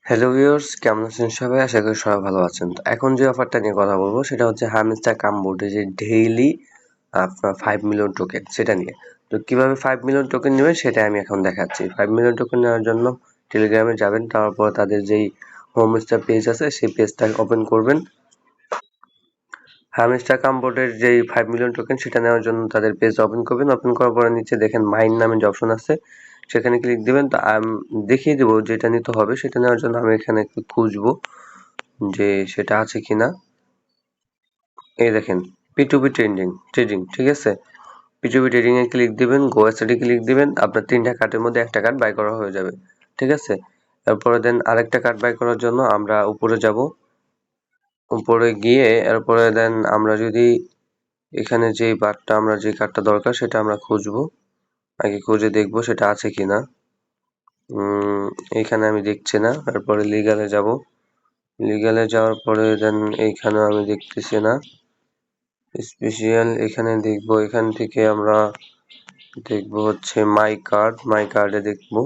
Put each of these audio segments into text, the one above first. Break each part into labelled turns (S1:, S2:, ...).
S1: Hello viewers, কেমন আছেন সবাই? আশা করি সবাই ভালো আছেন। তো এখন যে অফারটা নিয়ে কথা বলবো সেটা হচ্ছে হামস্টার কামবোর্ডে যে ডেইলি আপনার 5 মিলিয়ন টোকেন সেটা নিয়ে। তো কিভাবে 5 মিলিয়ন টোকেন নেবেন সেটা আমি এখন দেখাচ্ছি। 5 মিলিয়ন টোকেন নেওয়ার জন্য টেলিগ্রামে যাবেন, তারপর তাদের যেই হোমস্টার পেজ আছে সেই পেজটা ওপেন করবেন। হামস্টার কামবোর্ডের যেই 5 মিলিয়ন টোকেন সেটা নেওয়ার জন্য তাদের পেজ ওপেন করবেন। ওপেন করার পরে নিচে দেখেন মাইন নামে যে অপশন আছে সেখানে ক্লিক দিবেন। তো দেখিয়ে দেবো যেটা নিতে হবে। সেটা নেওয়ার জন্য আমি এখানে একটু খুঁজবো যে সেটা আছে কিনা। এই দেখেন P2P ট্রেডিং, ঠিক আছে। P2P ট্রেডিং এ ক্লিক দিবেন, গো অ্যাসেটে ক্লিক দিবেন, আপনার 3টা কার্ডের মধ্যে একটা কার্ড বাই করা হয়ে যাবে, ঠিক আছে। এরপরে দেন আরেকটা কার্ড বাই করার জন্য আমরা উপরে যাব। উপরে গিয়ে এরপরে দেন আমরা যদি এখানে যে বারটা আমরা যে কার্ডটা দরকার সেটা আমরা খুঁজবো, আগে খুঁজে দেখবো সেটা আছে কিনা। এইখানে আমি দেখছি না। এরপরে লিগালে যাব। লিগালে যাওয়ার পরে দেন এইখানে আমি দেখতেছি না। স্পেশাল এখানে দেখবো, এখান থেকে আমরা দেখবো হচ্ছে মাই কার্ডে দেখবো।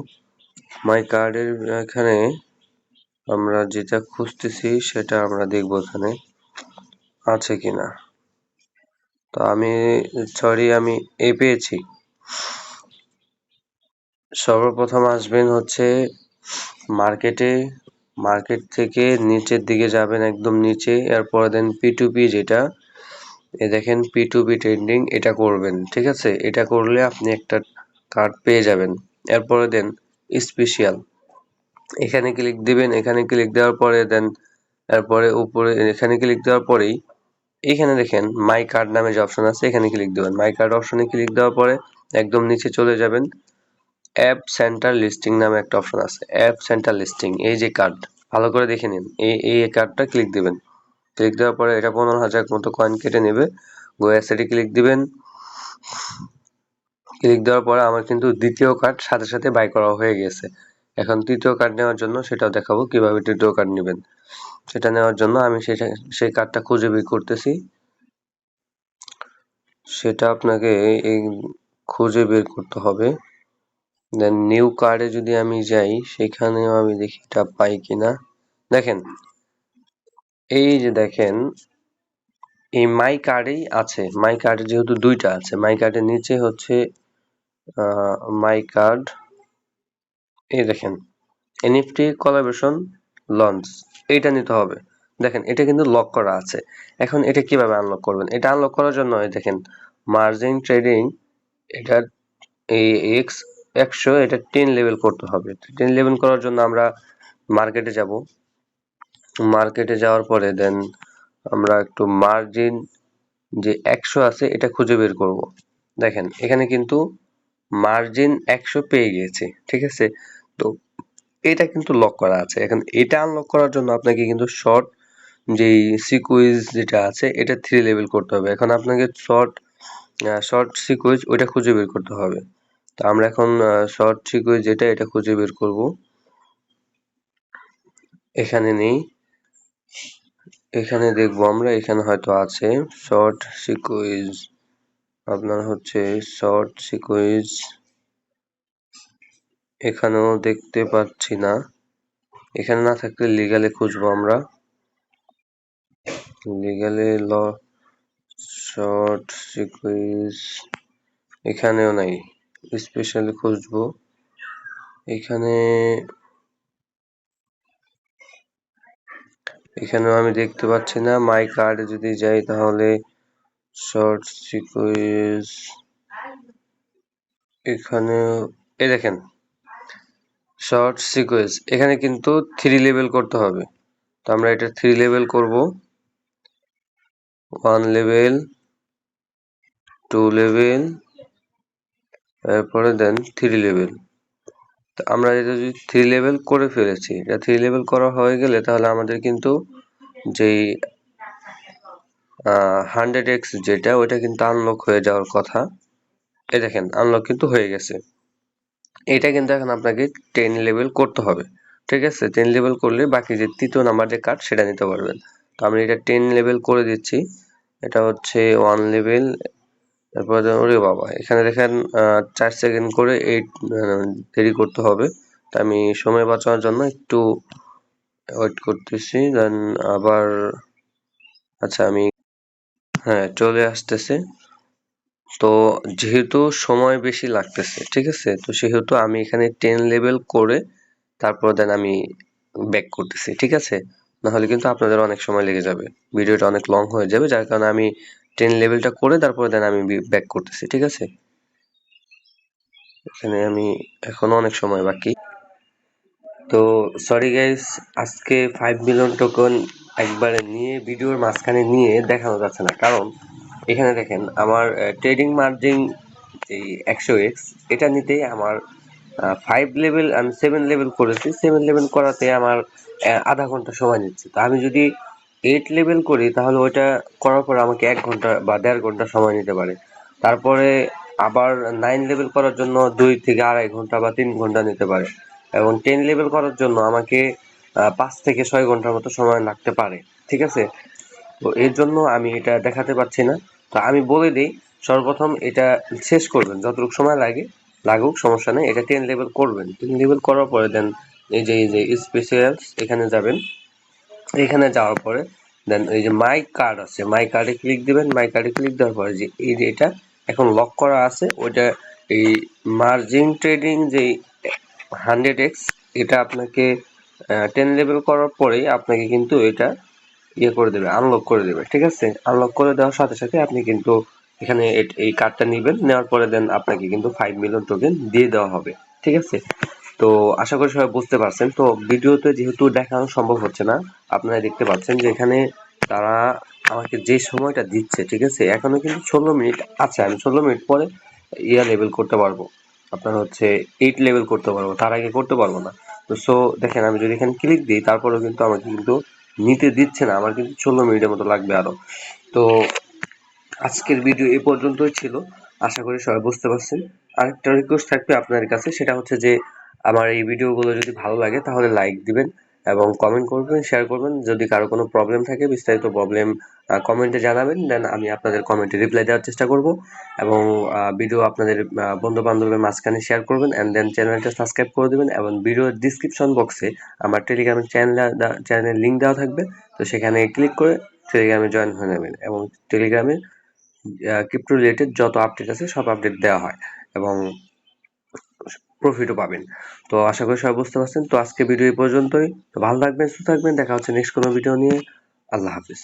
S1: মাই কার্ডের এখানে আমরা যেটা খুঁজতেছি সেটা আমরা দেখবো এখানে আছে কিনা। তো আমি আমি পেয়েছি। সর্বপ্রথম আসবেন হচ্ছে মার্কেটে, মার্কেট থেকে নিচের দিকে যাবেন একদম নিচে। এরপরে দেন P2P যেটা দেখেন P2P ট্রেডিং, এটা করবেন, ঠিক আছে। এটা করলে আপনি একটা কার্ড পেয়ে যাবেন। এরপরে দেন স্পেশাল, এখানে ক্লিক দিবেন। এখানে ক্লিক দেওয়ার পরে দেন এরপরে উপরে এখানে ক্লিক দেওয়ার পরেই এখানে দেখেন মাই কার্ড নামে যে অপশন আছে এখানে ক্লিক দিবেন। মাই কার্ড অপশনে ক্লিক দেওয়ার পরে একদম নিচে চলে যাবেন। অ্যাপ সেন্টার লিস্টিং নামে একটা অপশন আছে। অ্যাপ সেন্টার লিস্টিং, এই যে কার্ড, ভালো করে দেখে নিন। এই কার্ডটা ক্লিক দিবেন। ক্লিক দেওয়ার পরে এটা 15,000 মতো কয়েন কেটে নেবে। গো অ্যাসেটে ক্লিক দিবেন। ক্লিক দেওয়ার পরে আমার কিন্তু দ্বিতীয় কার্ড সাথে সাথে বাই করা হয়ে গেছে। এখন তৃতীয় কার্ড নেওয়ার জন্য সেটাও দেখাবো কিভাবে তৃতীয় কার্ড নেবেন। সেটা নেওয়ার জন্য আমি সেই কার্ডটা খুঁজে বের করতেছি। সেটা আপনাকে এই খুঁজে বের করতে হবে। দেন নিউ কার্ডে যদি আমি যাই সেখানেও আমি দেখি এটা পাই কিনা। দেখেন এই যে দেখেন এই মাই কার্ডেই আছে। মাই কার্ডে যেহেতু দুইটা আছে, মাই কার্ডের নিচে হচ্ছে মাই কার্ড, এই দেখেন এনএফটি কোলাবরেশন লঞ্চ, এইটা নিতে হবে। দেখেন এটা কিন্তু লক করা আছে। এখন এটা কিভাবে আনলক করবেন? এটা আনলক করার জন্য দেখেন মার্জিন ট্রেডিং, এটা এই X100 এটা 10 লেভেল করতে হবে। 10 লেভেল করার জন্য আমরা মার্কেটে যাব। মার্কেটে যাওয়ার পরে দেন আমরা একটু মার্জিন যে 100 আছে এটা খুঁজে বের করব। দেখেন এখানে কিন্তু মার্জিন 100 পেয়ে গিয়েছি, ঠিক আছে। তো এটা কিন্তু লক করা আছে। এখন এটা আনলক করার জন্য আপনাকে কিন্তু শর্ট যেই সিকুইজ যেটা আছে এটা 3 লেভেল করতে হবে। এখন আপনাকে শর্ট সিকুইজ ওইটা খুঁজে বের করতে হবে। তো আমরা এখন শর্ট সিকুইজ যেটা এটা খুঁজে বের করব। এখানে নেই, এখানে দেখবো আমরা, এখানে হয়তো আছে শর্ট সিকুইজ। আপনার হচ্ছে শর্ট সিকুইজ এখানেও দেখতে পাচ্ছি না। এখানে না থাকলে লিগালে খুঁজবো আমরা। লিগালে শর্ট সিকুইজ এখানেও নাই। স্পেশালি খুঁজবো। এখানেও আমি দেখতে পাচ্ছি না। মাই কার্ডে যদি যাই তাহলে শর্ট সিকুইজ এখানে, এই দেখেন শর্ট সিকুয়েন্স এখানে কিন্তু 3 লেভেল করতে হবে। তো আমরা এটা 3 লেভেল করব। 1 লেভেল, 2 লেভেল, এরপরে দেন 3 লেভেল। তো আমরা এটা যদি 3 লেভেল করে ফেলেছি, এটা 3 লেভেল করা হয়ে গেলে তাহলে আমাদের কিন্তু যেই 100x যেটা ওইটা কিন্তু আনলক হয়ে যাওয়ার কথা। এই দেখেন আনলক কিন্তু হয়ে গেছে। এটা কিন্তু এখন আপনাকে 10 লেভেল করতে হবে, ঠিক আছে। 10 লেভেল করলে বাকি যে তৃতীয় নাম্বার যে কার্ড সেটা নিতে পারবেন। তো আমি এটা 10 লেভেল করে দিচ্ছি। এটা হচ্ছে 1 লেভেল। তারপর ওরে বাবা, এখানে দেখেন 4 সেকেন্ড করে 8 দেরি করতে হবে। তো আমি সময় বাঁচানোর জন্য একটু ওয়েট করতেছি, দেন আবার আচ্ছা আমি হ্যাঁ চলে আসতেছে। তো যেহেতু সময় বেশি লাগতেছে, ঠিক আছে, তো সেহেতু আমি এখানে 10 লেভেল করে তারপর দেন আমি ব্যাক করতেছি, ঠিক আছে। নাহলে কিন্তু আপনাদের অনেক সময় লেগে যাবে, ভিডিওটা অনেক লং হয়ে যাবে, যার কারণে আমি 10 লেভেলটা করে তারপর দেন আমি ব্যাক করতেছি, ঠিক আছে। এখানে আমি এখনো অনেক সময় বাকি। তো সরি গাইস, আজকে 5 মিলিয়ন টোকেন একবারে নিয়ে ভিডিওর মাঝখানে নিয়ে দেখানো যাচ্ছে না, কারণ এখানে দেখেন আমার ট্রেডিং মার্জিন এই 100x এটা নিতেই আমার 5 লেভেল, আমি 7 লেভেল করেছি, 7 লেভেল করাতে আমার আধা ঘন্টা সময় নিচ্ছে। তো আমি যদি 8 লেভেল করি তাহলে ওইটা করার পর আমাকে 1 ঘন্টা বা 1.5 ঘন্টা সময় নিতে পারে। তারপরে আবার 9 লেভেল করার জন্য 2 থেকে আড়াই ঘন্টা বা 3 ঘন্টা নিতে পারে, এবং 10 লেভেল করার জন্য আমাকে 5 থেকে 6 ঘন্টার মতো সময় লাগতে পারে, ঠিক আছে। তো এর জন্য আমি এটা দেখাতে পারছি না। তো আমি বলে দিই, সর্বপ্রথম এটা শেষ করবেন, যতটুকু সময় লাগুক সমস্যা নেই, এটা 10 লেভেল করবেন। 10 লেভেল করার পরে দেন এই যে স্পেশালস এখানে যাবেন। এখানে যাওয়ার পরে দেন এই যে মাই কার্ড আছে, মাই কার্ডে ক্লিক দিবেন। মাই কার্ডে ক্লিক দেওয়ার পরে যে এই যে এটা এখন লক করা আছে, ওইটা এই মার্জিন ট্রেডিং যে 100x, এটা আপনাকে 10 লেভেল করার পরেই আপনাকে কিন্তু এটা ইয়ে করে দেবে, আনলক করে দেবে, ঠিক আছে। আনলক করে দেওয়ার সাথে সাথে আপনি কিন্তু এখানে এই কার্ডটা নেবেন, নেওয়ার পরে দেন আপনাকে কিন্তু 5 মিলিয়ন টোকেন দিয়ে দেওয়া হবে, ঠিক আছে। তো আশা করি সবাই বুঝতে পারছেন। তো ভিডিওতে যেহেতু দেখানো সম্ভব হচ্ছে না, আপনারা দেখতে পাচ্ছেন যে এখানে তারা আমাকে যে সময়টা দিচ্ছে, ঠিক আছে, এখনো কিন্তু 16 মিনিট আছে, আমি 16 মিনিট পরে ইয়া লেভেল করতে পারবো, আপনার হচ্ছে 8 লেভেল করতে পারবো, তার আগে করতে পারবো না। তো সো দেখেন, আমি যদি এখানে ক্লিক দিই তারপরেও কিন্তু আমাকে কিন্তু নিতে দিচ্ছে না, আমার কিন্তু 16 মিনিটের মতো লাগবে আরো। তো আজকের ভিডিও এই পর্যন্তই ছিল, আশা করি সবাই বুঝতে পারছেন। আরেকটা রিকোয়েস্ট থাকবে আপনাদের কাছে, সেটা হচ্ছে যে আমার এই ভিডিওগুলো যদি ভালো লাগে তাহলে লাইক দিবেন এবং কমেন্ট করবেন, শেয়ার করবেন। যদি কারো কোনো প্রবলেম থাকে, বিস্তারিত প্রবলেম কমেন্টে জানাবেন, দেন আমি আপনাদের কমেন্টে রিপ্লাই দেওয়ার চেষ্টা করব। এবং ভিডিও আপনাদের বন্ধু বান্ধবের মাঝখানে শেয়ার করবেন, অ্যান্ড দেন চ্যানেলটা সাবস্ক্রাইব করে দেবেন। এবং ভিডিওর ডিসক্রিপশন বক্সে আমার টেলিগ্রামের চ্যানেলের লিঙ্ক দেওয়া থাকবে, তো সেখানে ক্লিক করে টেলিগ্রামে জয়েন হয়ে নেবেন, এবং টেলিগ্রামে ক্রিপ্টো রিলেটেড যত আপডেট আছে সব আপডেট দেওয়া হয়, এবং প্রফিটও পাবেন। তো আশা করি সবাই বুঝতে পারছেন। তো আজকে ভিডিও এই পর্যন্তই। তো ভালো থাকবেন, সুস্থ থাকবেন, দেখা হচ্ছে নেক্সট কোনো ভিডিও নিয়ে। আল্লাহ হাফিজ।